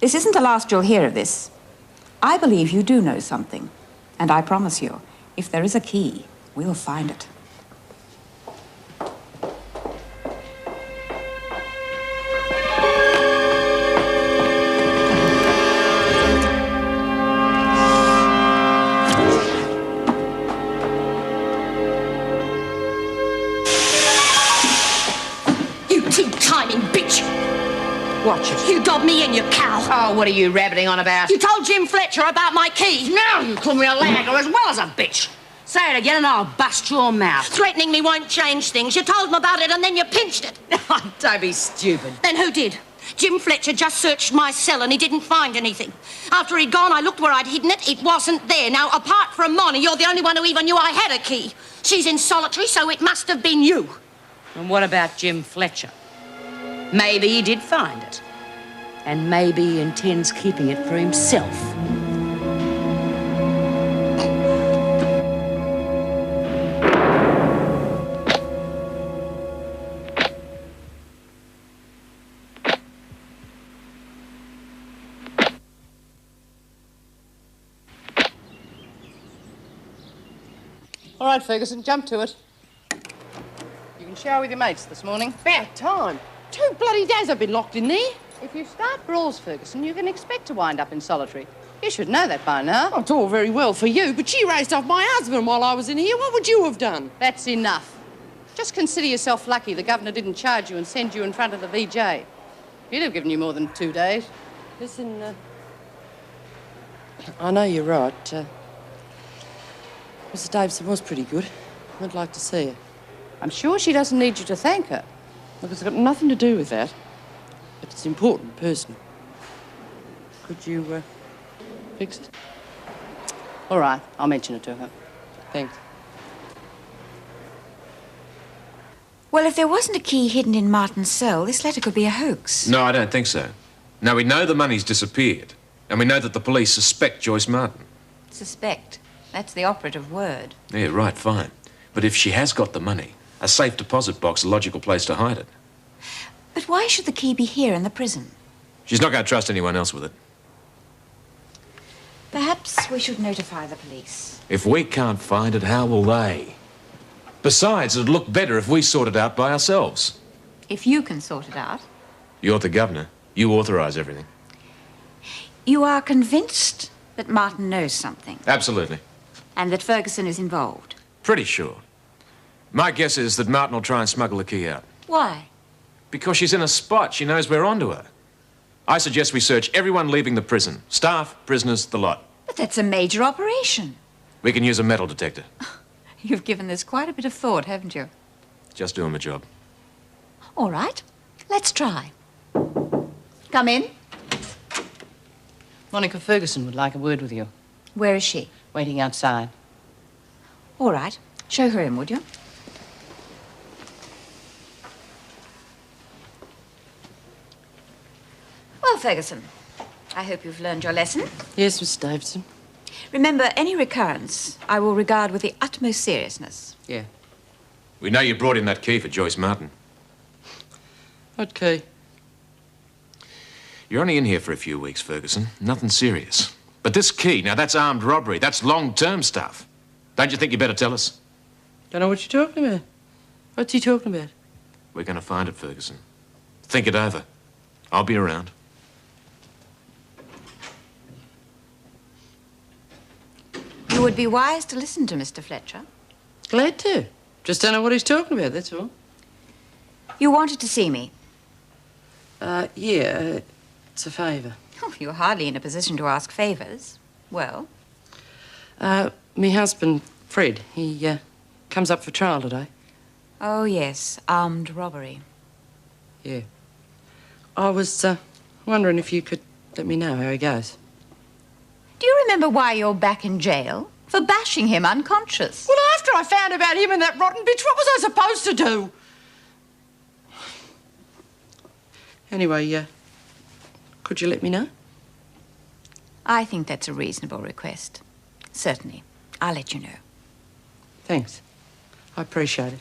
This isn't the last you'll hear of this. I believe you do know something. And I promise you, if there is a key, we'll find it. Watch it. You dobbed me in, you cow. Oh, what are you rabbiting on about? You told Jim Fletcher about my key. Now you call me a lagger as well as a bitch. Say it again and I'll bust your mouth. Threatening me won't change things. You told him about it and then you pinched it. Oh, don't be stupid. Then who did? Jim Fletcher just searched my cell and he didn't find anything. After he'd gone, I looked where I'd hidden it. It wasn't there. Now, apart from Moni, you're the only one who even knew I had a key. She's in solitary, so it must have been you. And what about Jim Fletcher? Maybe he did find it. And maybe he intends keeping it for himself. All right, Ferguson, jump to it. You can shower with your mates this morning. About time. 2 bloody days I've been locked in there. If you start brawls, Ferguson, you can expect to wind up in solitary. You should know that by now. Oh, it's all very well for you, but she raised off my husband while I was in here. What would you have done? That's enough. Just consider yourself lucky the governor didn't charge you and send you in front of the VJ. He'd have given you more than 2 days. Listen, I know you're right. Mrs. Davidson was pretty good. I'd like to see her. I'm sure she doesn't need you to thank her. Look, it's got nothing to do with that. But it's important, personal. Could you, fix it? All right, I'll mention it to her. Thanks. Well, if there wasn't a key hidden in Martin's cell, this letter could be a hoax. No, I don't think so. Now, we know the money's disappeared, and we know that the police suspect Joyce Martin. Suspect. That's the operative word. Yeah, right, fine. But if she has got the money, a safe deposit box is a logical place to hide it. But why should the key be here in the prison? She's not going to trust anyone else with it. Perhaps we should notify the police. If we can't find it, how will they? Besides, it'd look better if we sort it out by ourselves. If you can sort it out. You're the governor. You authorise everything. You are convinced that Martin knows something? Absolutely. And that Ferguson is involved? Pretty sure. My guess is that Martin will try and smuggle the key out. Why? Because she's in a spot. She knows we're onto her. I suggest we search everyone leaving the prison. Staff, prisoners, the lot. But that's a major operation. We can use a metal detector. You've given this quite a bit of thought, haven't you? Just doing my job. All right. Let's try. Come in. Monica Ferguson would like a word with you. Where is she? Waiting outside. All right. Show her in, would you? Well, Ferguson, I hope you've learned your lesson. Yes, Miss Davidson. Remember, any recurrence I will regard with the utmost seriousness. Yeah. We know you brought in that key for Joyce Martin. What key? You're only in here for a few weeks, Ferguson. Nothing serious. But this key, now that's armed robbery. That's long-term stuff. Don't you think you better tell us? Don't know what you're talking about. What's he talking about? We're going to find it, Ferguson. Think it over. I'll be around. You would be wise to listen to Mr. Fletcher. Glad to. Just don't know what he's talking about, that's all. You wanted to see me. Yeah, it's a favour. Oh, you're hardly in a position to ask favours. Well? Me husband, Fred, he comes up for trial today. Oh, yes, armed robbery. Yeah. I was wondering if you could let me know how he goes. Do you remember why you're back in jail? For bashing him unconscious. Well, after I found about him and that rotten bitch, what was I supposed to do? Anyway, could you let me know? I think that's a reasonable request. Certainly. I'll let you know. Thanks. I appreciate it.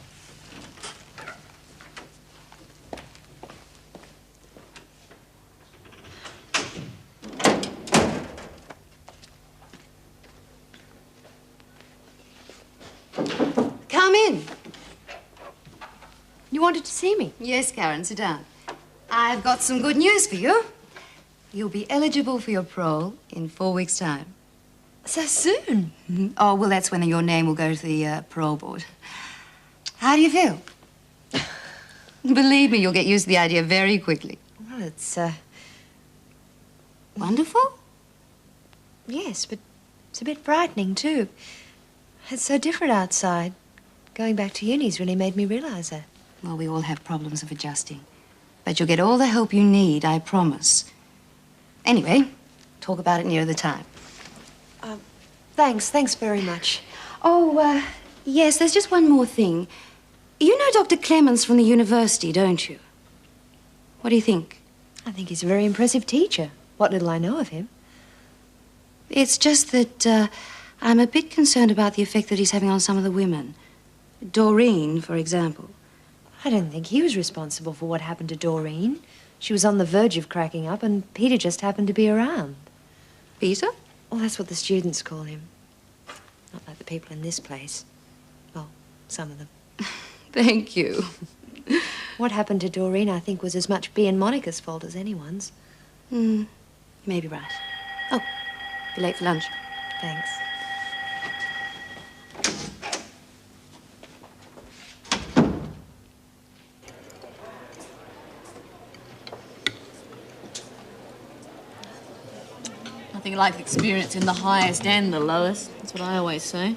wanted to see me. Yes, Karen, sit down. I've got some good news for you. You'll be eligible for your parole in 4 weeks' time. So soon? Oh, well, that's when your name will go to the parole board. How do you feel? Believe me, you'll get used to the idea very quickly. Well, it's, Wonderful? yes, but it's a bit frightening, too. It's so different outside. Going back to uni's really made me realise that. Well, we all have problems of adjusting. But you'll get all the help you need, I promise. Anyway, talk about it near the time. Thanks very much. Oh, yes, there's just one more thing. You know Dr. Clemens from the university, don't you? What do you think? I think he's a very impressive teacher, what little I know of him. It's just that I'm a bit concerned about the effect that he's having on some of the women. Doreen, for example. I don't think he was responsible for what happened to Doreen. She was on the verge of cracking up, and Peter just happened to be around. Peter? Well, that's what the students call him. Not like the people in this place. Well, some of them. Thank you. What happened to Doreen, I think, was as much Bea and Monica's fault as anyone's. Maybe right. Oh, be late for lunch. Thanks. Nothing like experiencing the highest and the lowest. That's what I always say.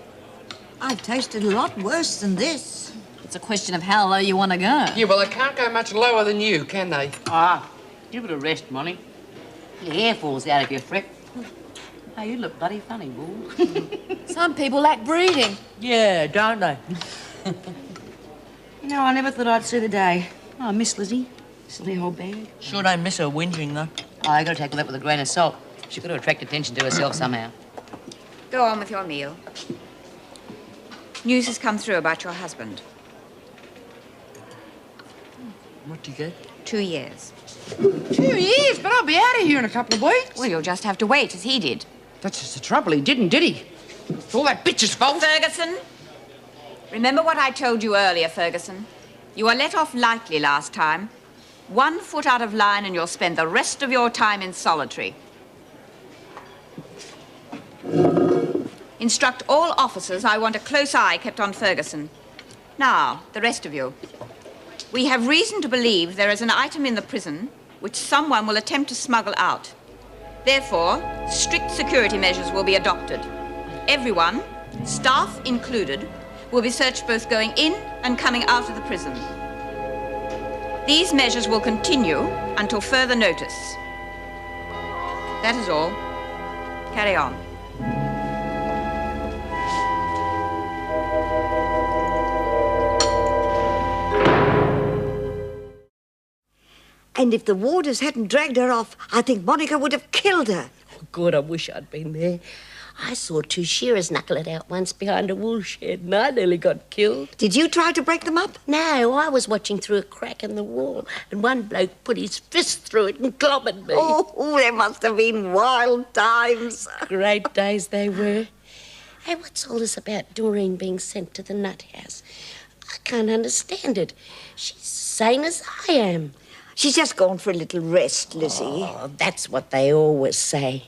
I've tasted a lot worse than this. It's a question of how low you want to go. Yeah, well, they can't go much lower than you, can they? Give it a rest, Molly. Your hair falls out of your fret. Hey, you look bloody funny, bull. Some people lack breeding. Yeah, don't they? You know, I never thought I'd see the day. Oh, I miss Lizzie. Silly old bag. Sure don't miss her whinging, though. Oh, I gotta take that with a grain of salt. She got to attract attention to herself somehow. Go on with your meal. News has come through about your husband. What do you get? 2 years. 2 years, but I'll be out of here in a couple of weeks. Well, you'll just have to wait, as he did. That's just the trouble. He didn't, did he? It's all that bitch's fault. Ferguson! Remember what I told you earlier, Ferguson. You were let off lightly last time. 1 foot out of line and you'll spend the rest of your time in solitary. Instruct all officers I want a close eye kept on Ferguson. Now, the rest of you. We have reason to believe there is an item in the prison which someone will attempt to smuggle out. Therefore, strict security measures will be adopted. Everyone, staff included, will be searched both going in and coming out of the prison. These measures will continue until further notice. That is all. Carry on. And if the warders hadn't dragged her off, I think Monica would have killed her. Oh, God, I wish I'd been there. I saw 2 shearers knuckle it out once behind a wool shed, and I nearly got killed. Did you try to break them up? No, I was watching through a crack in the wall, and one bloke put his fist through it and clobbered me. Oh, there must have been wild times. Great days they were. Hey, what's all this about Doreen being sent to the nut house? I can't understand it. She's sane as I am. She's just gone for a little rest, Lizzie. Oh, that's what they always say.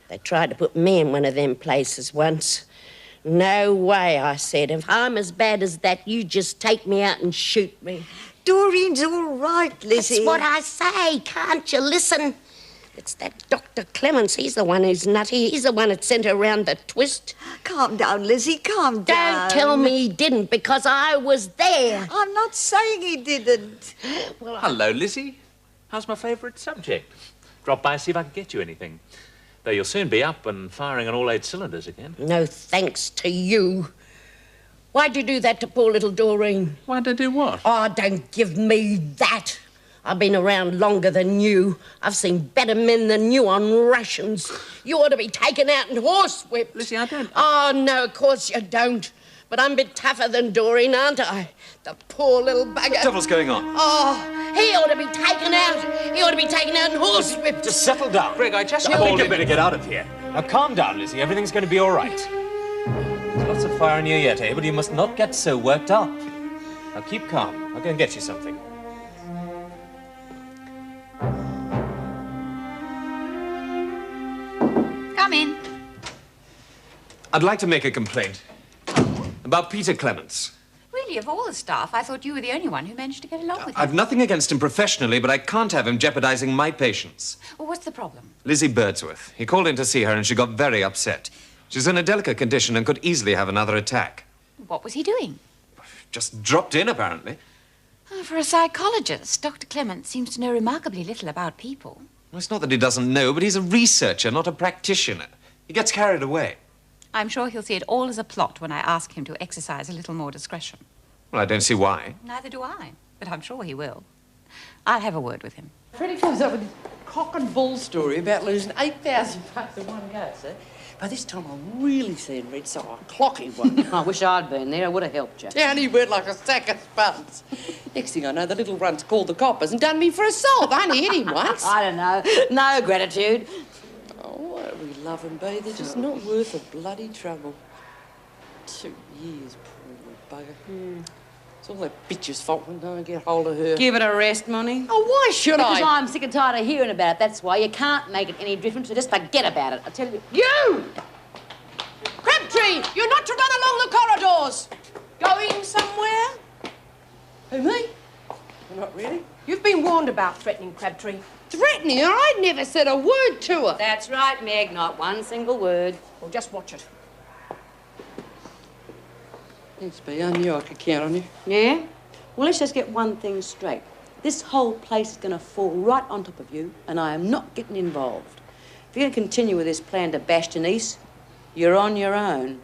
They tried to put me in one of them places once. No way, I said. If I'm as bad as that, you just take me out and shoot me. Doreen's all right, Lizzie. That's what I say. Can't you listen? It's that Dr. Clemens. He's the one who's nutty. He's the one that sent her round the twist. Calm down, Lizzie, calm down. Don't tell me he didn't, because I was there. I'm not saying he didn't. Well, Hello, Lizzie. How's my favourite subject? Drop by and see if I can get you anything. Though you'll soon be up and firing on all 8 cylinders again. No thanks to you. Why'd you do that to poor little Doreen? Why'd I do what? Oh, don't give me that. I've been around longer than you. I've seen better men than you on rations. You ought to be taken out and horsewhipped. Lizzie, I don't... Oh, no, of course you don't. But I'm a bit tougher than Doreen, aren't I? The poor little bugger. What the devil's going on? Oh, he ought to be taken out. He ought to be taken out and horsewhipped. Just settle down. Greg, I just... I think you better get out of here. Now, calm down, Lizzie. Everything's going to be all right. There's lots of fire in you yet, eh? But you must not get so worked up. Now keep calm. I'll go and get you something. Come in. I'd like to make a complaint about Peter Clements. Really, of all the staff, I thought you were the only one who managed to get along with him. I've nothing against him professionally, but I can't have him jeopardizing my patients. Well, what's the problem? Lizzie Birdsworth. He called in to see her and she got very upset. She's in a delicate condition and could easily have another attack. What was he doing? Just dropped in, apparently. Oh, for a psychologist, Dr. Clements seems to know remarkably little about people. Well, it's not that he doesn't know, but he's a researcher, not a practitioner. He gets carried away. I'm sure he'll see it all as a plot when I ask him to exercise a little more discretion. Well, I don't see why. Neither do I, but I'm sure he will. I'll have a word with him. Freddie comes up with this cock and bull story about losing 8,000 bucks in one go, sir. By this time, I'm really seeing red, so I'll clock him one. I wish I'd been there. I would have helped you. Down he went like a sack of spuds. Next thing I know, the little runt's called the coppers and done me for assault. I only hit him once. I don't know. No gratitude. Oh, why do we love them, Bea? They're just not worth the bloody trouble. 2 years, poor little bugger. It's all that bitch's fault when I get hold of her. Give it a rest, Monty. Oh, why should Because I? I'm sick and tired of hearing about it. That's why. You can't make it any different, so just forget about it. I tell you. You! Crabtree, you're not to run along the corridors. Going somewhere? Who, me? Well, not really. You've been warned about threatening Crabtree. Threatening her? I never said a word to her. That's right, Meg. Not one single word. Well, just watch it. Thanks, Bea. I knew I could count on you. Yeah? Well, let's just get one thing straight. This whole place is going to fall right on top of you, and I am not getting involved. If you're going to continue with this plan to bash Denise, you're on your own.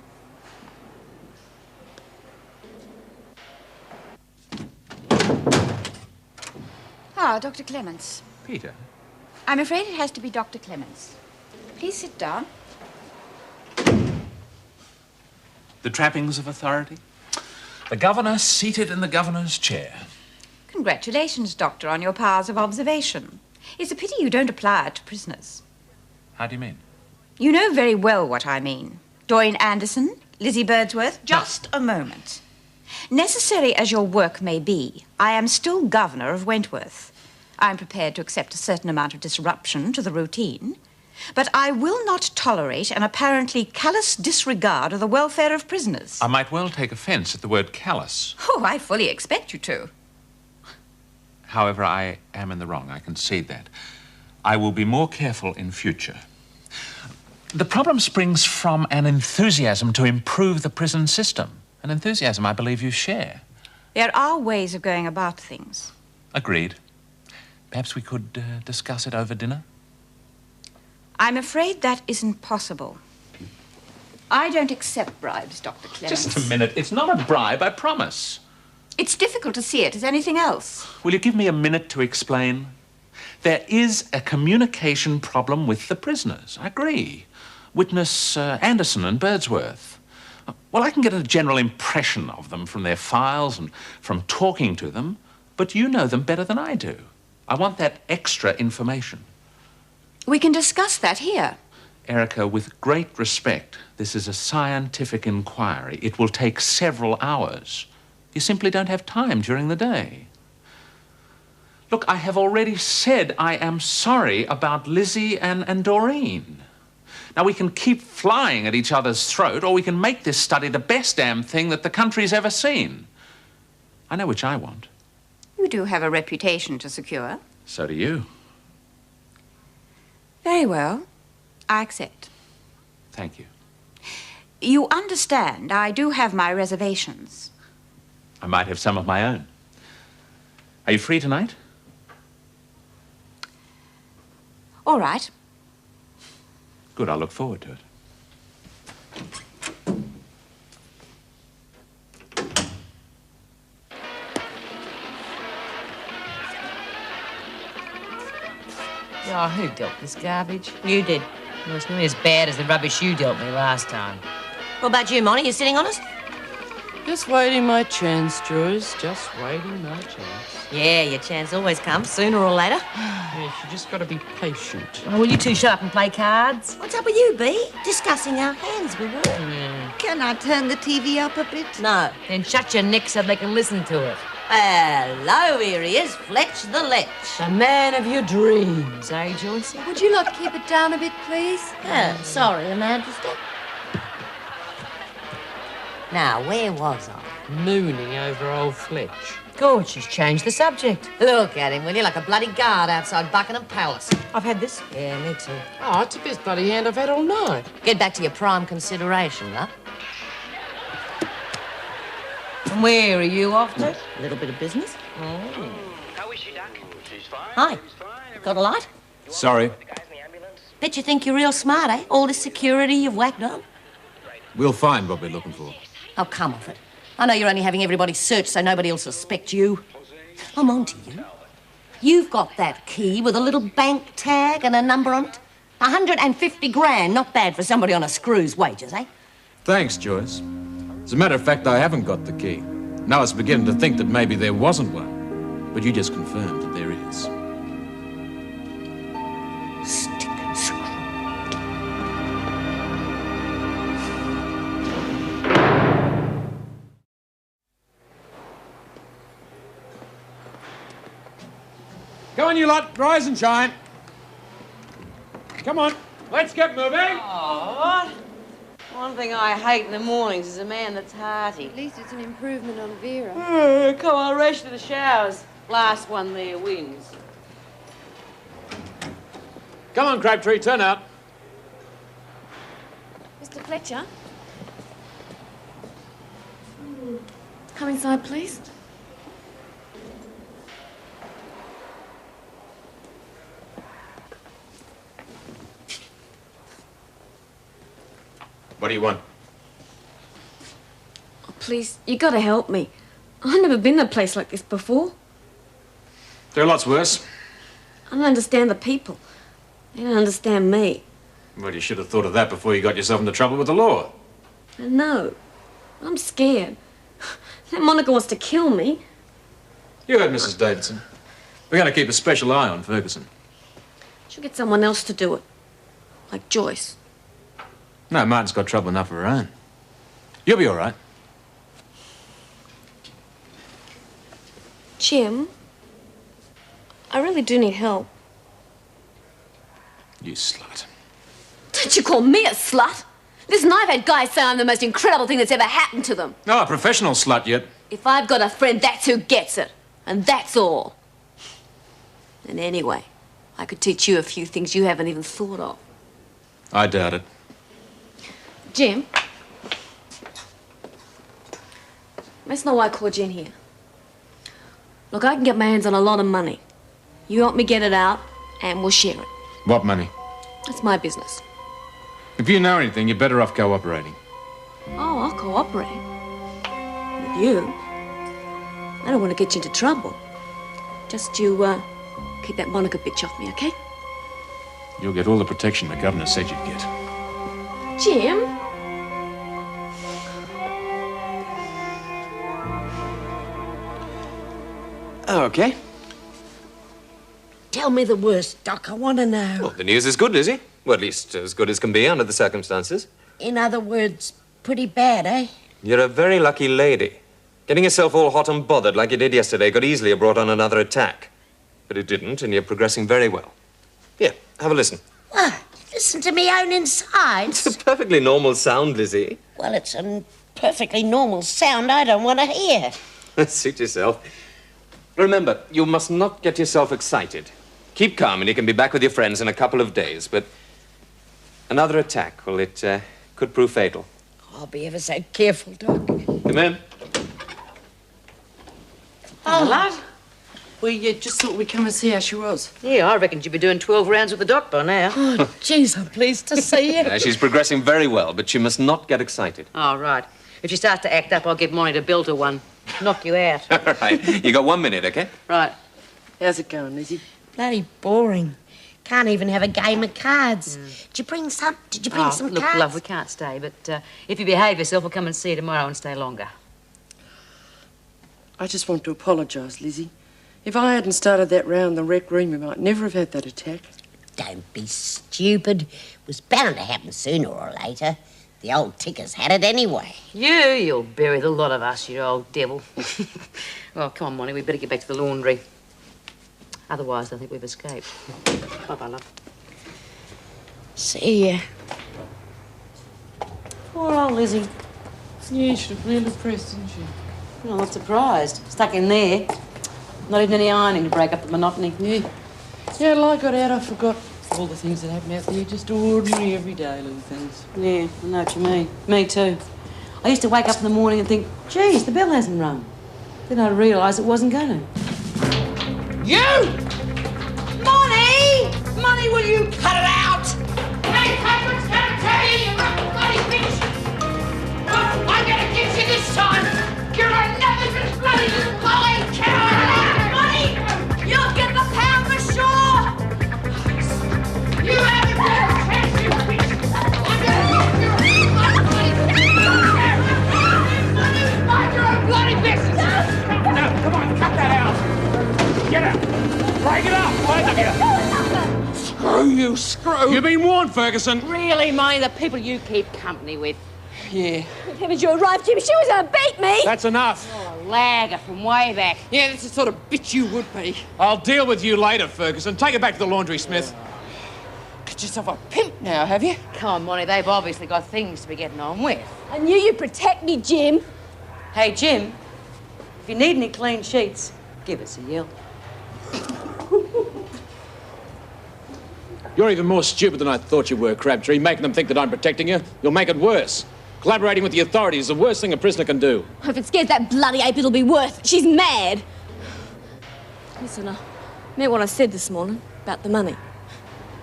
Ah, Dr. Clements. Peter. I'm afraid it has to be Dr. Clements. Please sit down. The trappings of authority? The governor seated in the governor's chair. Congratulations, Doctor, on your powers of observation. It's a pity you don't apply it to prisoners. How do you mean? You know very well what I mean. Doreen Anderson, Lizzie Birdsworth, just a moment. Necessary as your work may be, I am still governor of Wentworth. I'm prepared to accept a certain amount of disruption to the routine, but I will not tolerate an apparently callous disregard of the welfare of prisoners. I might well take offense at the word callous. Oh, I fully expect you to. However, I am in the wrong. I concede that. I will be more careful in future. The problem springs from an enthusiasm to improve the prison system. An enthusiasm I believe you share. There are ways of going about things. Agreed. Perhaps we could discuss it over dinner? I'm afraid that isn't possible. I don't accept bribes, Dr. Clements. Just a minute. It's not a bribe, I promise. It's difficult to see it as anything else. Will you give me a minute to explain? There is a communication problem with the prisoners. I agree. Witness Anderson and Birdsworth. Well, I can get a general impression of them from their files and from talking to them, but you know them better than I do. I want that extra information. We can discuss that here. Erica, with great respect, this is a scientific inquiry. It will take several hours. You simply don't have time during the day. Look, I have already said I am sorry about Lizzie and Doreen. Now, we can keep flying at each other's throat, or we can make this study the best damn thing that the country's ever seen. I know which I want. You do have a reputation to secure. So do you. Very well. I accept. Thank you. You understand, I do have my reservations. I might have some of my own. Are you free tonight? All right. Good, I'll look forward to it. Oh, who dealt this garbage? You did. Well, it's nearly as bad as the rubbish you dealt me last time. What about you, Monty? You sitting on us? Just waiting my chance, Joyce. Just waiting my chance. Yeah, your chance always comes, sooner or later. Yeah, you just got to be patient. Oh, will you two shut up and play cards? What's up with you, B? Discussing our hands, we were. Can I turn the TV up a bit? No. Then shut your neck so they can listen to it. Hello, here he is, Fletch the Lech. The man of your dreams, eh, Joyce? Would you lot keep it down a bit, please? Sorry, Your Majesty. Now, where was I? Mooning over old Fletch. Good, she's changed the subject. Look at him, will you, like a bloody guard outside Buckingham Palace. I've had this. Yeah, me too. Oh, it's the best bloody hand I've had all night. Get back to your prime consideration, love. And where are you off to? A little bit of business. Oh. How is she, Duck? She's fine. Hi. Got a light? Sorry. Bet you think you're real smart, eh? All this security you've whacked on. We'll find what we're looking for. Oh, come off it. I know you're only having everybody searched so nobody will suspect you. I'm on to you. You've got that key with a little bank tag and a number on it. 150 grand, not bad for somebody on a screw's wages, eh? Thanks, Joyce. As a matter of fact, I haven't got the key. Now I was beginning to think that maybe there wasn't one. But you just confirmed that there is. Stick and screw. Come on, you lot. Rise and shine. Come on. Let's get moving. Oh, one thing I hate in the mornings is a man that's hearty. At least it's an improvement on Vera. Come on, rush to the showers. Last one there wins. Come on, Crabtree, turn out. Mr. Fletcher? Come inside, please. What do you want? Oh, please, you gotta help me. I've never been in a place like this before. There are lots worse. I don't understand the people. They don't understand me. Well, you should have thought of that before you got yourself into trouble with the law. I know. I'm scared. That Monica wants to kill me. You heard Mrs. Davidson. We're going to keep a special eye on Ferguson. She'll get someone else to do it. Like Joyce. No, Martin's got trouble enough of her own. You'll be all right. Jim, I really do need help. You slut. Don't you call me a slut? Listen, I've had guys say I'm the most incredible thing that's ever happened to them. No, a professional slut yet. If I've got a friend, that's who gets it. And that's all. And anyway, I could teach you a few things you haven't even thought of. I doubt it. Jim, that's not why I called you in here. Look, I can get my hands on a lot of money. You help me get it out, and we'll share it. What money? That's my business. If you know anything, you're better off cooperating. Oh, I'll cooperate. With you. I don't want to get you into trouble. Just you, keep that Monica bitch off me, okay? You'll get all the protection the governor said you'd get. Jim? Okay. Tell me the worst, Doc. I want to know. Well, the news is good, Lizzie. Well, at least as good as can be under the circumstances. In other words, pretty bad, eh? You're a very lucky lady. Getting yourself all hot and bothered like you did yesterday could easily have brought on another attack. But it didn't, and you're progressing very well. Here, have a listen. What? Listen to me own insides? It's a perfectly normal sound, Lizzie. Well, it's a perfectly normal sound I don't want to hear. Suit yourself. Remember, you must not get yourself excited. Keep calm and you can be back with your friends in a couple of days, but another attack, well, it could prove fatal. I'll be ever so careful, Doc. Come in. Oh, lad. We just thought we'd come and see how she was. Yeah, I reckon she'd be doing 12 rounds with the doc by now. Oh, jeez, I'm pleased to see you. She's progressing very well, but she must not get excited. Oh, right. If she starts to act up, I'll get Monty to build her one. Knock you out. All right. You got 1 minute, okay? Right. How's it going, Lizzie? Bloody boring. Can't even have a game of cards. Did you bring some Look, cards? love, we can't stay, but if you behave yourself, we'll come and see you tomorrow and stay longer. I just want to apologise, Lizzie. If I hadn't started that row in the rec room, we might never have had that attack. Don't be stupid. It was bound to happen sooner or later. The old ticker's had it anyway. You'll bury the lot of us, you old devil. Well, come on, Monty, we better get back to the laundry. Otherwise, I think we've escaped. Bye-bye, love. See ya. Poor old Lizzie. Yeah, she looked real depressed, didn't she? I'm not surprised. Stuck in there. Not even any ironing to break up the monotony. Yeah. Yeah, till I got out, I forgot all the things that happen out there. Just ordinary, everyday little things. Yeah, I know what you mean. Me too. I used to wake up in the morning and think, geez, the bell hasn't rung. Then I realised it wasn't going to. You! Money! Money, will you cut it out? Hey, Patrick's gonna tell you, you bloody bitch! Oh, I'm gonna get you this time! You're another just bloody little lying coward! Money! You'll get the pound for sure! You haven't got a chance, you bitch! I'm gonna get you mind your own bloody business! No, come on, cut that out! Get out! Break it up, both of you! Screw you, screw! You've been warned, Ferguson. Really, Monty, the people you keep company with. Yeah. Haven't you arrived, Jim? She was gonna beat me! That's enough. Oh, a lagger from way back. Yeah, that's the sort of bitch you would be. I'll deal with you later, Ferguson. Take it back to the laundry, Smith. Got yourself a pimp now, have you? Come on, Monty, they've obviously got things to be getting on with. I knew you'd protect me, Jim. Hey, Jim, if you need any clean sheets, give us a yell. You're even more stupid than I thought you were, Crabtree, making them think that I'm protecting you. You'll make it worse. Collaborating with the authorities is the worst thing a prisoner can do. If it scares that bloody ape, it'll be worth. She's mad. Listen, I meant what I said this morning about the money.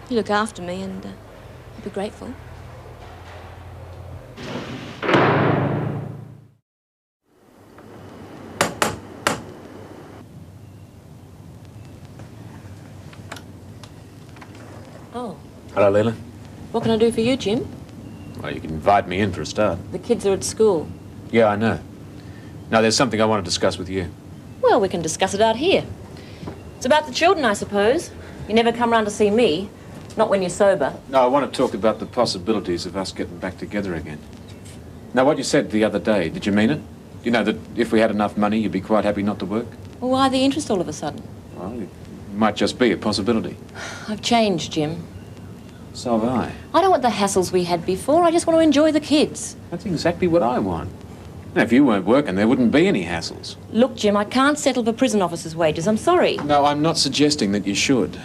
You look after me and I'll be grateful. Oh, Hello, Leila. what can I do for you, Jim? Well, you can invite me in for a start. The kids are at school. Yeah, I know. Now, there's something I want to discuss with you. Well, we can discuss it out here. It's about the children, I suppose. You never come round to see me. Not when you're sober. No, I want to talk about the possibilities of us getting back together again. Now, what you said the other day, did you mean it? You know that if we had enough money, you'd be quite happy not to work? Well, why the interest all of a sudden? Well, it might just be a possibility. I've changed, Jim. So have I. I don't want the hassles we had before. I just want to enjoy the kids. That's exactly what I want. Now, if you weren't working, there wouldn't be any hassles. Look, Jim, I can't settle for prison officers' wages. I'm sorry. No, I'm not suggesting that you should.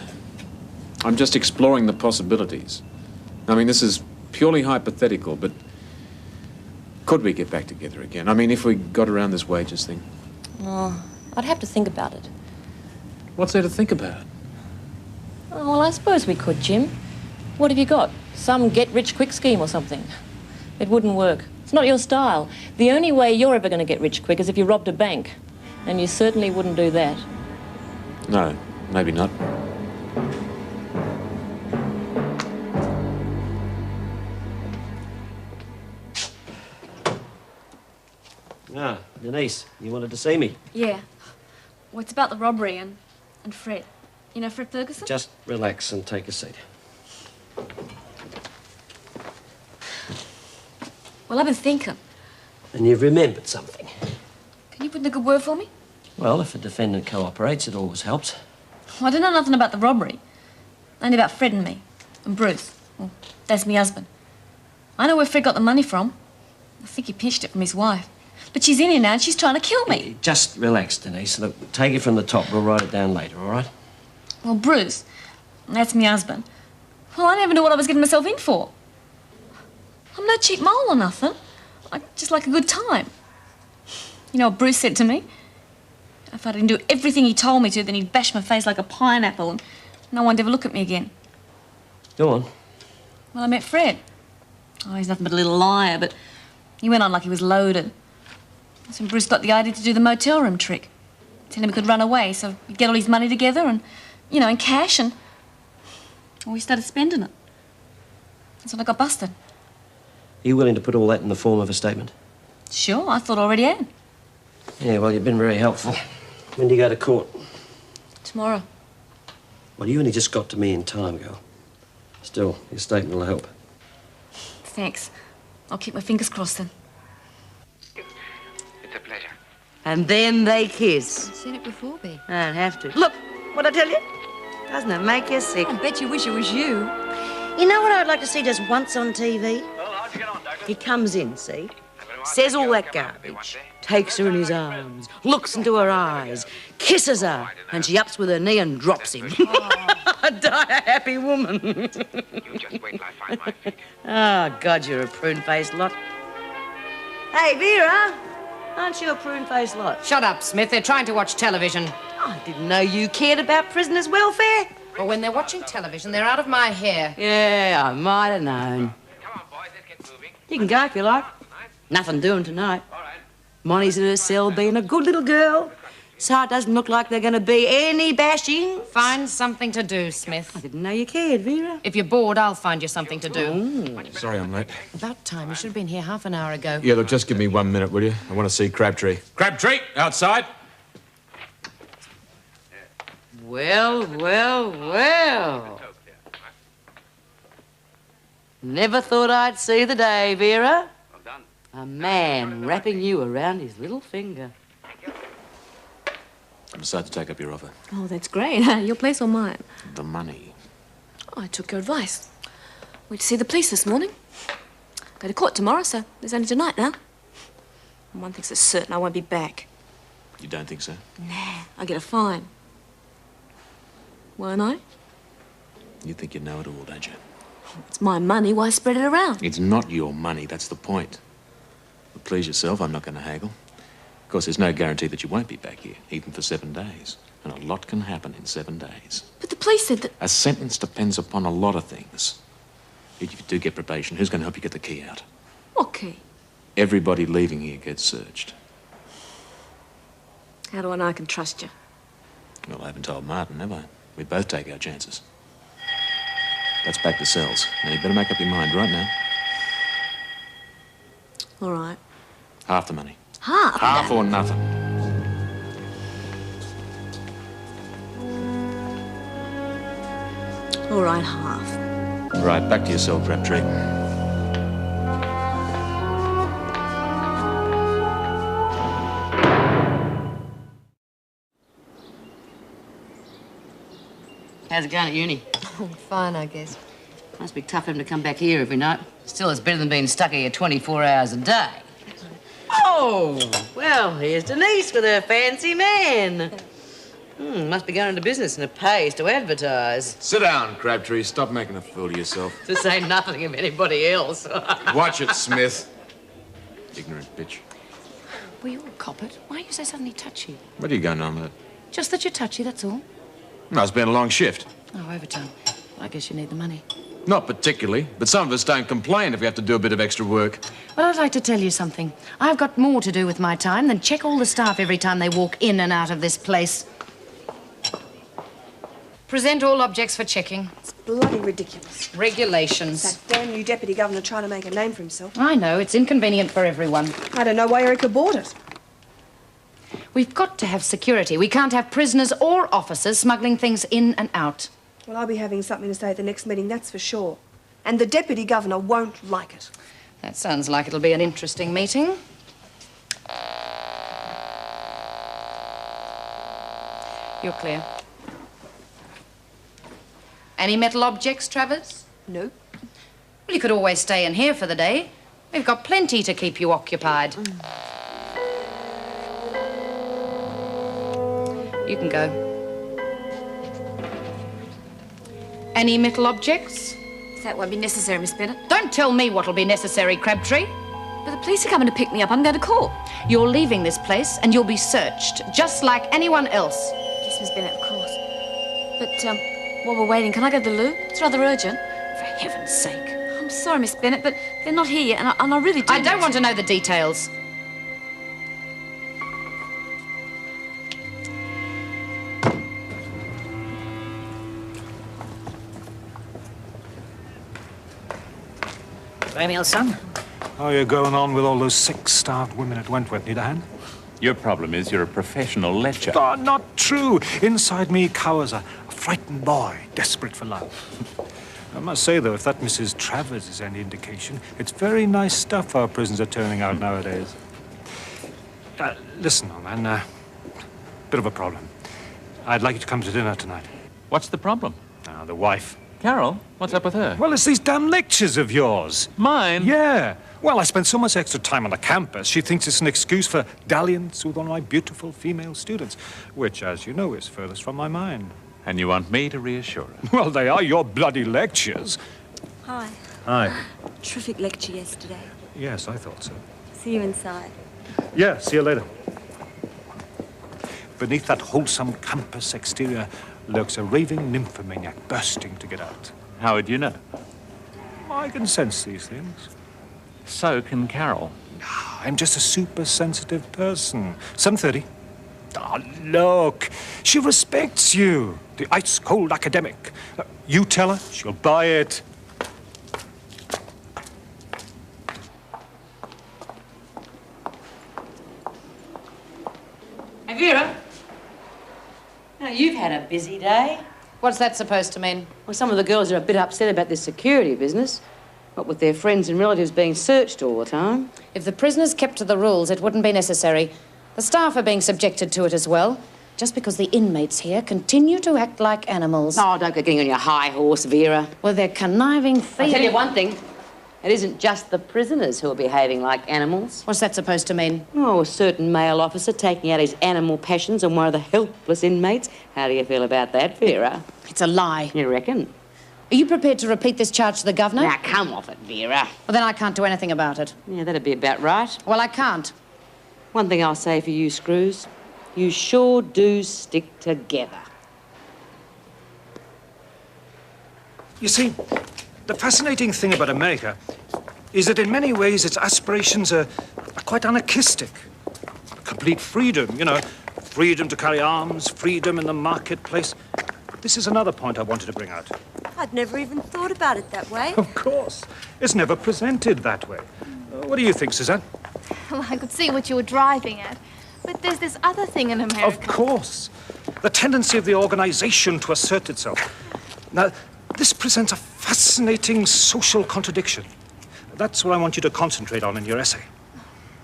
I'm just exploring the possibilities. I mean, this is purely hypothetical, but could we get back together again? I mean, if we got around this wages thing. Oh, I'd have to think about it. What's there to think about? Oh, well, I suppose we could, Jim. What have you got? Some get-rich-quick scheme or something? It wouldn't work. It's not your style. The only way you're ever going to get rich quick is if you robbed a bank. And you certainly wouldn't do that. No, maybe not. Ah, Denise, you wanted to see me. Yeah. Well, it's about the robbery and Fred. You know Fred Ferguson? Just relax and take a seat. Well, I've been thinking. And you've remembered something. Can you put in a good word for me? Well, if a defendant cooperates, it always helps. Well, I don't know nothing about the robbery. Only about Fred and me. And Bruce. Well, that's me husband. I know where Fred got the money from. I think he pinched it from his wife. But she's in here now and she's trying to kill me. Just relax, Denise. Look, take it from the top. We'll write it down later, all right? Well, Bruce, that's me husband. Well, I never knew what I was getting myself in for. I'm no cheap mole or nothing. I just like a good time. You know what Bruce said to me? If I didn't do everything he told me to, then he'd bash my face like a pineapple and no one'd ever look at me again. Go on. Well, I met Fred. Oh, he's nothing but a little liar, but he went on like he was loaded. That's when Bruce got the idea to do the motel room trick. Tell him he could run away, so he'd get all his money together and, you know, in cash, and well, he started spending it. That's when I got busted. Are you willing to put all that in the form of a statement? Sure, I thought I already had. Yeah, well, you've been very helpful. When do you go to court? Tomorrow. Well, you only just got to me in time, girl. Still, your statement will help. Thanks. I'll keep my fingers crossed then. It's a pleasure. And then they kiss. I've seen it before, Bea. I don't have to. Look, what I tell you? Doesn't it make you sick? I bet you wish it was you. You know what I'd like to see just once on TV? Well, how'd you get on, Douglas? He comes in, see? Says all that garbage, takes her in his arms, looks into her eyes, kisses her, and she ups with her knee and drops him. I die a happy woman. You just wait till I find my feet. Oh, God, you're a prune-faced lot. Hey, Vera, aren't you a prune-faced lot? Shut up, Smith. They're trying to watch television. I didn't know you cared about prisoners' welfare. Well, when they're watching television, they're out of my hair. Yeah, I might have known. Come on, boys, let's get moving. You can go if you like. Nothing doing tonight. Monty's in her cell being a good little girl, so it doesn't look like there's going to be any bashing. Find something to do, Smith. I didn't know you cared, Vera. If you're bored, I'll find you something to do. Sorry I'm late. About time. You should have been here half an hour ago. Yeah, look, just give me 1 minute, will you? I want to see Crabtree. Crabtree, outside. Well, well, well. Never thought I'd see the day, Vera. Well done. A man wrapping you around his little finger. I decided to take up your offer. Oh, that's great. Your place or mine? The money. Oh, I took your advice. Went to see the police this morning. Go to court tomorrow, so there's only tonight now. And one thing's for certain, I won't be back. You don't think so? Nah, I'll get a fine. Won't I? You think you know it all, don't you? It's my money, why spread it around? It's not your money, that's the point. But please yourself, I'm not going to haggle. Of course, there's no guarantee that you won't be back here, even for 7 days. And a lot can happen in 7 days. But the police said that... A sentence depends upon a lot of things. If you do get probation, who's going to help you get the key out? What key? Everybody leaving here gets searched. How do I know I can trust you? Well, I haven't told Martin, have I? We both take our chances. That's back to cells. Now, you better make up your mind right now. All right. Half the money. Half? Half or nothing. All right, half. Right, back to your cell, Crabtree. How's it going at uni? Oh, fine, I guess. Must be tough for him to come back here every night. Still, it's better than being stuck here 24 hours a day. Oh, well, here's Denise with her fancy man. Must be going into business and it pays to advertise. Sit down, Crabtree. Stop making a fool of yourself. To say nothing of anybody else. Watch it, Smith. Ignorant bitch. Well, you're a coppet. Why are you so suddenly touchy? What are you going on with it? Just that you're touchy, that's all. No, it's been a long shift. Oh, overtime. Well, I guess you need the money. Not particularly, but some of us don't complain if we have to do a bit of extra work. Well, I'd like to tell you something. I've got more to do with my time than check all the staff every time they walk in and out of this place. Present all objects for checking. It's bloody ridiculous. Regulations. That damn new deputy governor trying to make a name for himself. I know, it's inconvenient for everyone. I don't know why Eric could board it. We've got to have security. We can't have prisoners or officers smuggling things in and out. Well, I'll be having something to say at the next meeting, that's for sure. And the deputy governor won't like it. That sounds like it'll be an interesting meeting. You're clear. Any metal objects, Travers? No. Well, you could always stay in here for the day. We've got plenty to keep you occupied. You can go. Any metal objects? That won't be necessary, Miss Bennett. Don't tell me what'll be necessary, Crabtree. But the police are coming to pick me up. I'm going to court. You're leaving this place and you'll be searched, just like anyone else. Yes, Miss Bennett, of course. But, while we're waiting, can I go to the loo? It's rather urgent. For heaven's sake. I'm sorry, Miss Bennett, but they're not here yet, and I really do. I don't want to know the details. Any else, son? How are you going on with all those sick, starved women at Wentworth? Need a hand? Your problem is you're a professional lecher. Oh, not true. Inside me cowers a frightened boy, desperate for love. I must say, though, if that Mrs. Travers is any indication, it's very nice stuff our prisons are turning out nowadays. Listen, old man, bit of a problem. I'd like you to come to dinner tonight. What's the problem? The wife. Carol, what's up with her? Well, it's these damn lectures of yours. Mine? Yeah. Well, I spend so much extra time on the campus, she thinks it's an excuse for dalliance with one of my beautiful female students, which, as you know, is furthest from my mind. And you want me to reassure her? Well, they are your bloody lectures. Hi. Hi. Terrific lecture yesterday. Yes, I thought so. See you inside. Yeah, see you later. Beneath that wholesome campus exterior lurks a raving nymphomaniac bursting to get out. How would you know? I can sense these things. So can Carol. I'm just a super-sensitive person. 7:30. Ah, look. She respects you. The ice-cold academic. You tell her, she'll buy it. Hey, Vera. Now, you've had a busy day. What's that supposed to mean? Well, some of the girls are a bit upset about this security business. What with their friends and relatives being searched all the time. If the prisoners kept to the rules, it wouldn't be necessary. The staff are being subjected to it as well, just because the inmates here continue to act like animals. Oh, don't go getting on your high horse, Vera. Well, they're conniving thieves. I'll tell you one thing. It isn't just the prisoners who are behaving like animals. What's that supposed to mean? Oh, a certain male officer taking out his animal passions on one of the helpless inmates. How do you feel about that, Vera? It's a lie. You reckon? Are you prepared to repeat this charge to the governor? Now, come off it, Vera. Well, then I can't do anything about it. Yeah, that'd be about right. Well, I can't. One thing I'll say for you, Screws. You sure do stick together. You see, the fascinating thing about America is that in many ways its aspirations are quite anarchistic. Complete freedom, you know, freedom to carry arms, freedom in the marketplace. This is another point I wanted to bring out. I'd never even thought about it that way. Of course. It's never presented that way. What do you think, Suzanne? Well, I could see what you were driving at. But there's this other thing in America. Of course. The tendency of the organization to assert itself. Now, this presents a fascinating social contradiction. That's what I want you to concentrate on in your essay.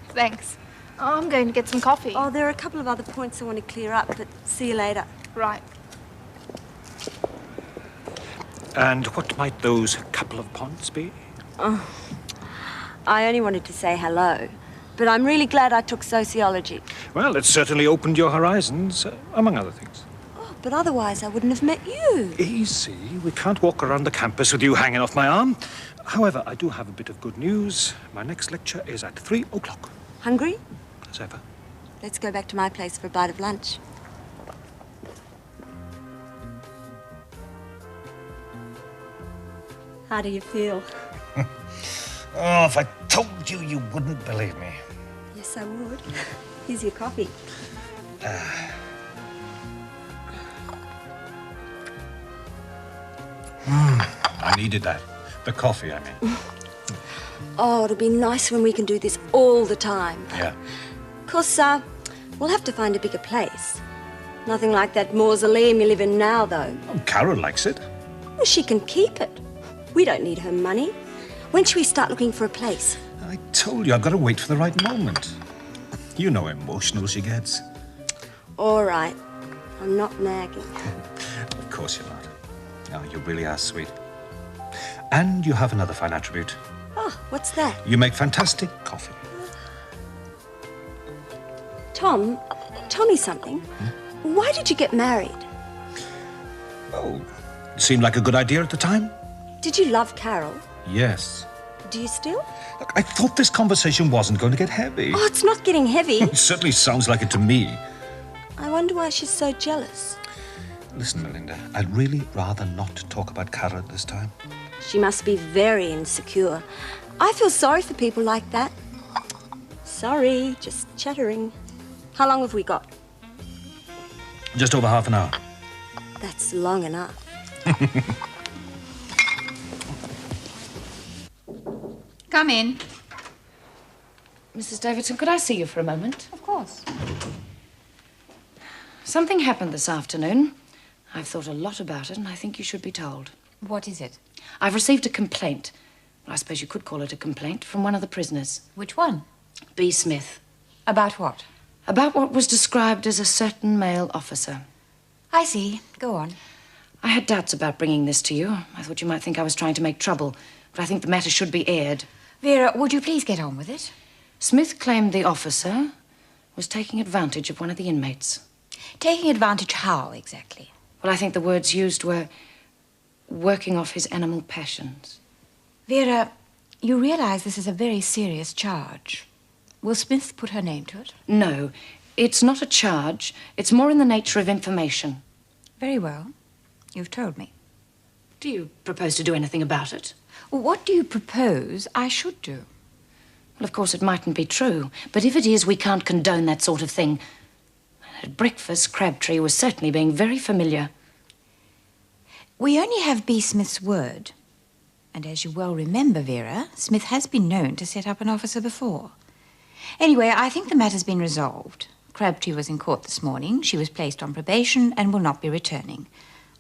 Thanks. Oh, I'm going to get some coffee. Oh, there are a couple of other points I want to clear up, but see you later. Right. And what might those couple of points be? Oh, I only wanted to say hello, but I'm really glad I took sociology. Well, it certainly opened your horizons, among other things. Oh, but otherwise I wouldn't have met you. Easy. We can't walk around the campus with you hanging off my arm. However, I do have a bit of good news. My next lecture is at 3 o'clock. Hungry? As ever. Let's go back to my place for a bite of lunch. How do you feel? Oh, if I told you, you wouldn't believe me. Yes, I would. Here's your coffee. I needed that. The coffee, I mean. Oh, it'll be nice when we can do this all the time. Yeah. Of course, we'll have to find a bigger place. Nothing like that mausoleum you live in now, though. Oh, Carol likes it. Well, she can keep it. We don't need her money. When should we start looking for a place? I told you, I've got to wait for the right moment. You know how emotional she gets. All right. I'm not nagging. Of course you're not. No, you really are sweet. And you have another fine attribute. Oh, what's that? You make fantastic coffee. Tom, tell me something. Why did you get married? Oh, it seemed like a good idea at the time. Did you love Carol? Yes. Do you still? Look, I thought this conversation wasn't going to get heavy. Oh, it's not getting heavy. It certainly sounds like it to me. I wonder why she's so jealous. Listen, Melinda, I'd really rather not talk about Carol at this time. She must be very insecure. I feel sorry for people like that. Sorry, just chattering. How long have we got? Just over half an hour. That's long enough. Come in. Mrs. Davidson, could I see you for a moment? Of course. course. Something happened this afternoon. I've thought a lot about it, and I think you should be told. What is it? I've received a complaint. Well, I suppose you could call it a complaint from one of the prisoners. Which one? B. Smith. About what? About what was described as a certain male officer. I see. Go on. I had doubts about bringing this to you. I thought you might think I was trying to make trouble, but I think the matter should be aired. Vera, would you please get on with it? Smith claimed the officer was taking advantage of one of the inmates. Taking advantage how, exactly? Well, I think the words used were working off his animal passions. Vera, you realize this is a very serious charge. Will Smith put her name to it? No, it's not a charge. It's more in the nature of information. Very well. You've told me. Do you propose to do anything about it? Well, what do you propose I should do? Well, of course, it mightn't be true, but if it is, we can't condone that sort of thing. At breakfast, Crabtree was certainly being very familiar. We only have B. Smith's word. And as you well remember, Vera, Smith has been known to set up an officer before. Anyway, I think the matter's been resolved. Crabtree was in court this morning. She was placed on probation and will not be returning.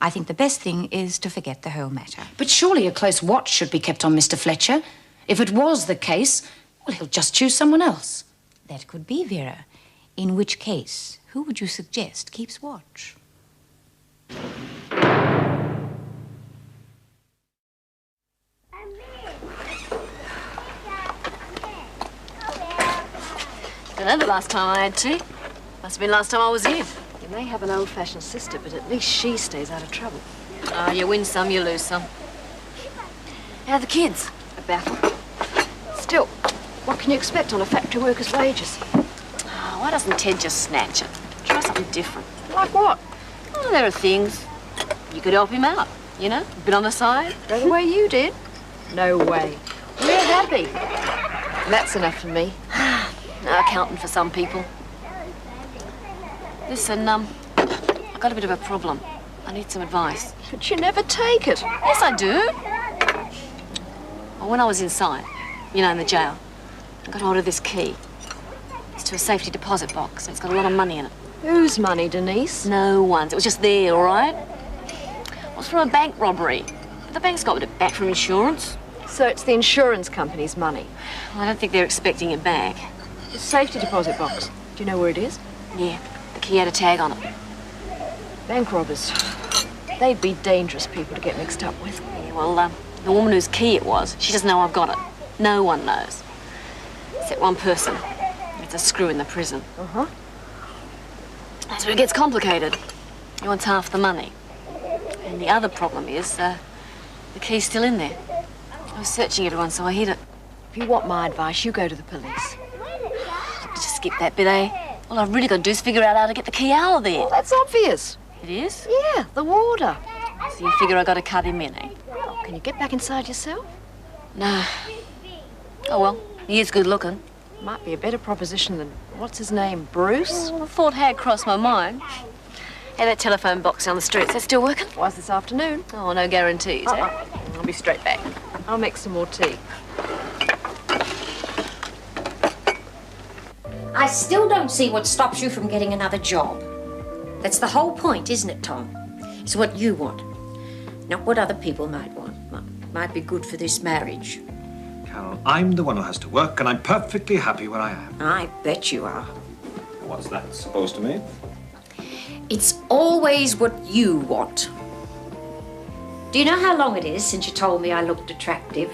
I think the best thing is to forget the whole matter. But surely a close watch should be kept on Mr. Fletcher. If it was the case, well, he'll just choose someone else. That could be, Vera. In which case, who would you suggest keeps watch? Don't know the last time I had tea. Must have been last time I was here. You may have an old-fashioned sister, but at least she stays out of trouble. Ah, you win some, you lose some. How are the kids? A battle. Still, what can you expect on a factory worker's wages? Oh, why doesn't Ted just snatch it? Try something different. Like what? Oh, there are things. You could help him out, you know? A bit on the side. Go the way you did? No way. We're happy. That's enough for me. No accounting for some people. Listen, I've got a bit of a problem. I need some advice. But you never take it. Yes, I do. Well, when I was inside, you know, in the jail, I got hold of this key. It's to a safety deposit box, and it's got a lot of money in it. Whose money, Denise? No one's. It was just there, all right? It was from a bank robbery. But the bank's got it back from insurance. So it's the insurance company's money? Well, I don't think they're expecting it back. The safety deposit box. Do you know where it is? Yeah, the key had a tag on it. Bank robbers. They'd be dangerous people to get mixed up with. Yeah, well, the woman whose key it was, she doesn't know I've got it. No one knows. Except one person. It's a screw in the prison. Uh-huh. That's where it gets complicated. He wants half the money. And the other problem is, the key's still in there. I was searching it once, so I hid it. If you want my advice, you go to the police. Just skip that bit, eh? All I've really got to do is figure out how to get the key out of there. Well, that's obvious. It is? Yeah, the warder. So you figure I got to cut him in, eh? Oh, can you get back inside yourself? No. Oh, well, he is good looking. Might be a better proposition than, what's his name, Bruce? Well, the thought had crossed my mind. Hey, that telephone box down the street, is that still working? Was this afternoon. Oh, no guarantees, eh? I'll be straight back. I'll make some more tea. I still don't see what stops you from getting another job. That's the whole point, isn't it, Tom? It's what you want, not what other people might want. Might be good for this marriage. Carol, I'm the one who has to work, and I'm perfectly happy where I am. I bet you are. What's that supposed to mean? It's always what you want. Do you know how long it is since you told me I looked attractive?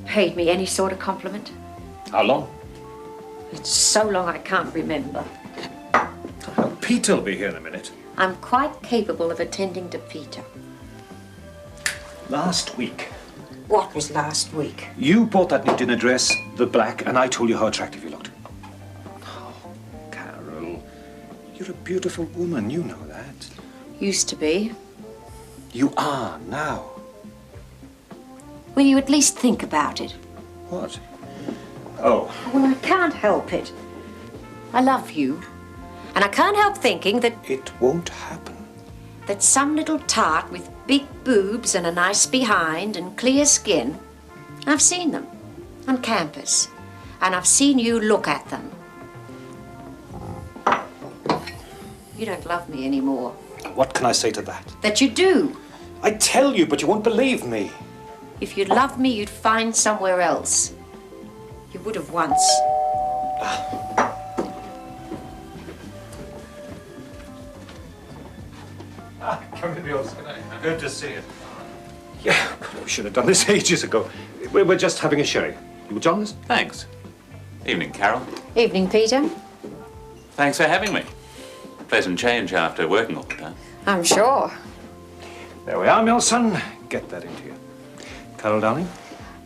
Paid me any sort of compliment? How long? It's so long I can't remember. Peter'll be here in a minute. I'm quite capable of attending to Peter. Last week, What was last week? you bought that new dinner dress, the black, and I told you how attractive you looked. Oh, Carol, you're a beautiful woman, you know that. Used to be. You are now. Will you at least think about it? What? Oh. Well, I can't help it. I love you. And I can't help thinking that... It won't happen. That some little tart with big boobs and a nice behind and clear skin, I've seen them on campus. And I've seen you look at them. You don't love me anymore. What can I say to that? That you do. I tell you, but you won't believe me. If you'd loved me, you'd find somewhere else. You would have once. Come in, Bill. Good to see you. Yeah, we should have done this ages ago. We're just having a sherry. You will join us? Thanks. Evening, Carol. Evening, Peter. Thanks for having me. Pleasant change after working all the time. I'm sure. There we are, my son. Get that into you. Carol, darling?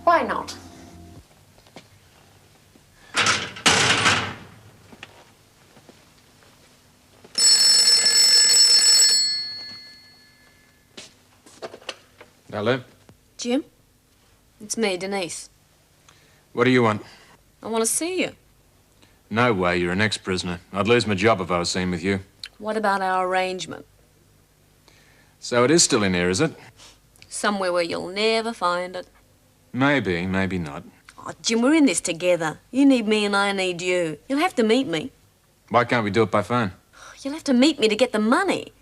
Why not? Hello? Jim? It's me, Denise. What do you want? I want to see you. No way, you're an ex-prisoner. I'd lose my job if I was seen with you. What about our arrangement? So it is still in here, is it? Somewhere where you'll never find it. Maybe, maybe not. Oh, Jim, we're in this together. You need me and I need you. You'll have to meet me. Why can't we do it by phone? You'll have to meet me to get the money.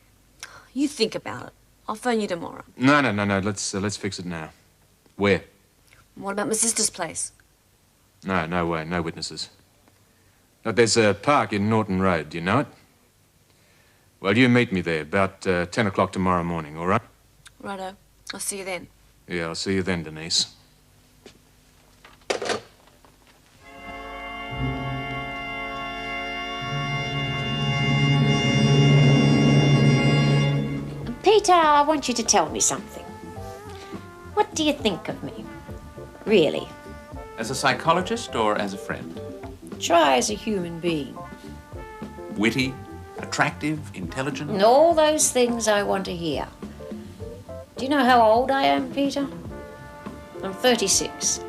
You think about it. I'll phone you tomorrow. No. Let's fix it now. Where? What about my sister's place? No way. No witnesses. Look, there's a park in Norton Road. Do you know it? Well, you meet me there about 10 o'clock tomorrow morning, all right? Righto. I'll see you then. Yeah, I'll see you then, Denise. Peter, I want you to tell me something. What do you think of me? Really? As a psychologist or as a friend? Try as a human being. Witty, attractive, intelligent? And all those things I want to hear. Do you know how old I am, Peter? I'm 36.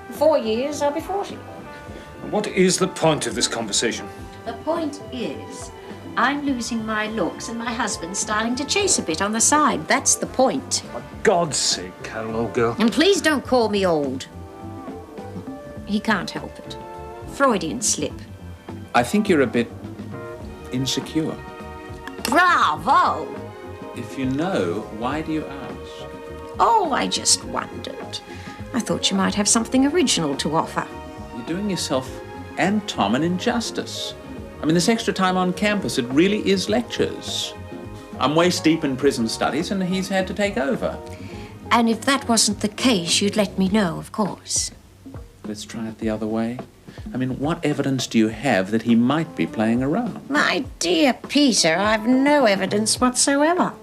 In 4 years, I'll be 40. What is the point of this conversation? The point is, I'm losing my looks and my husband's starting to chase a bit on the side. That's the point. For God's sake, Carol, old girl. And please don't call me old. He can't help it. Freudian slip. I think you're a bit insecure. Bravo! If you know, why do you ask? Oh, I just wondered. I thought you might have something original to offer. You're doing yourself and Tom an injustice. I mean, this extra time on campus, it really is lectures. I'm waist deep in prison studies and he's had to take over. And if that wasn't the case, you'd let me know, of course. Let's try it the other way. I mean, what evidence do you have that he might be playing around? My dear Peter, I've no evidence whatsoever.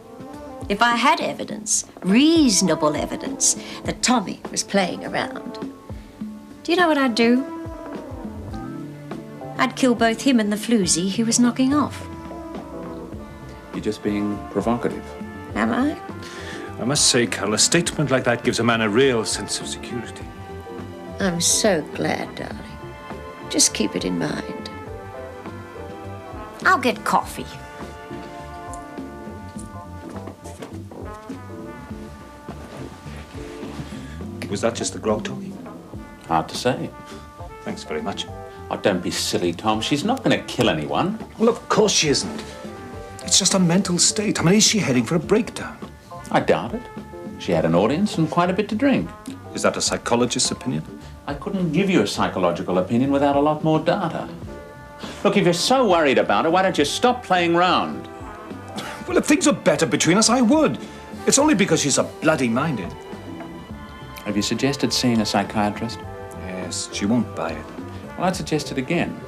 If I had evidence, reasonable evidence, that Tommy was playing around, do you know what I'd do? I'd kill both him and the floozy he was knocking off. You're just being provocative. Am I? I must say, Carol, a statement like that gives a man a real sense of security. I'm so glad, darling. Just keep it in mind. I'll get coffee. Was that just the grog talking? Hard to say. Thanks very much. Oh, don't be silly, Tom. She's not going to kill anyone. Well, of course she isn't. It's just a mental state. I mean, is she heading for a breakdown? I doubt it. She had an audience and quite a bit to drink. Is that a psychologist's opinion? I couldn't give you a psychological opinion without a lot more data. Look, if you're so worried about her, why don't you stop playing round? Well, if things were better between us, I would. It's only because she's so bloody minded. Have you suggested seeing a psychiatrist? Yes, she won't buy it. Well, I'd suggest it again.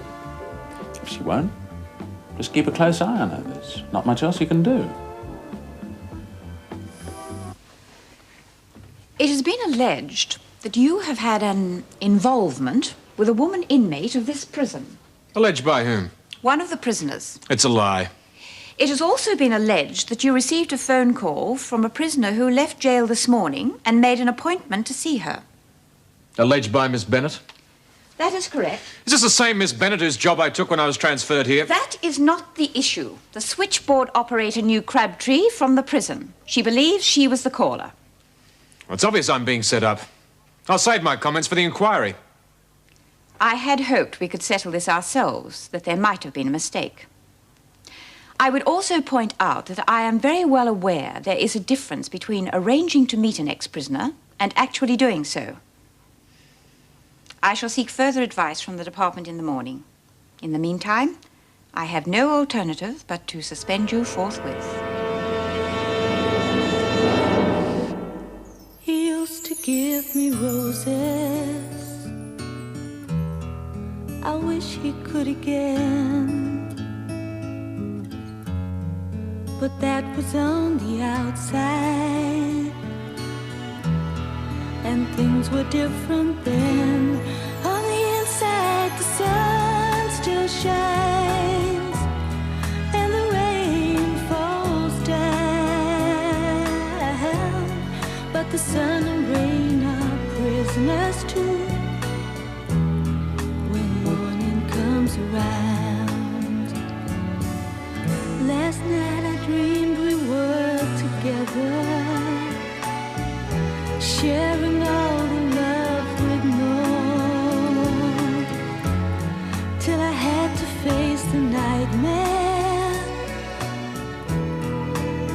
If she won't, just keep a close eye on her. There's not much else you can do. It has been alleged that you have had an involvement with a woman inmate of this prison. Alleged by whom? One of the prisoners. It's a lie. It has also been alleged that you received a phone call from a prisoner who left jail this morning and made an appointment to see her. Alleged by Miss Bennett? That is correct. Is this the same Miss Bennett whose job I took when I was transferred here? That is not the issue. The switchboard operator knew Crabtree from the prison. She believes she was the caller. Well, it's obvious I'm being set up. I'll save my comments for the inquiry. I had hoped we could settle this ourselves, that there might have been a mistake. I would also point out that I am very well aware there is a difference between arranging to meet an ex-prisoner and actually doing so. I shall seek further advice from the department in the morning. In the meantime, I have no alternative but to suspend you forthwith. He used to give me roses. I wish he could again. But that was on the outside, and things were different then. On the inside, the sun still shines, and the rain falls down. But the sun and rain are prisoners too when morning comes around. Last night I dreamed we were together, sharing all the love we'd known, till I had to face the nightmare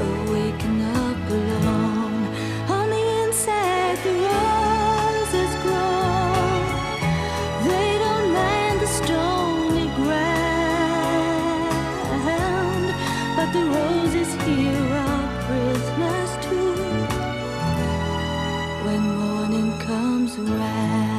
of waking up alone. On the inside the roses grow, they don't mind the stony ground, but the roses here are prisoners too when morning comes around.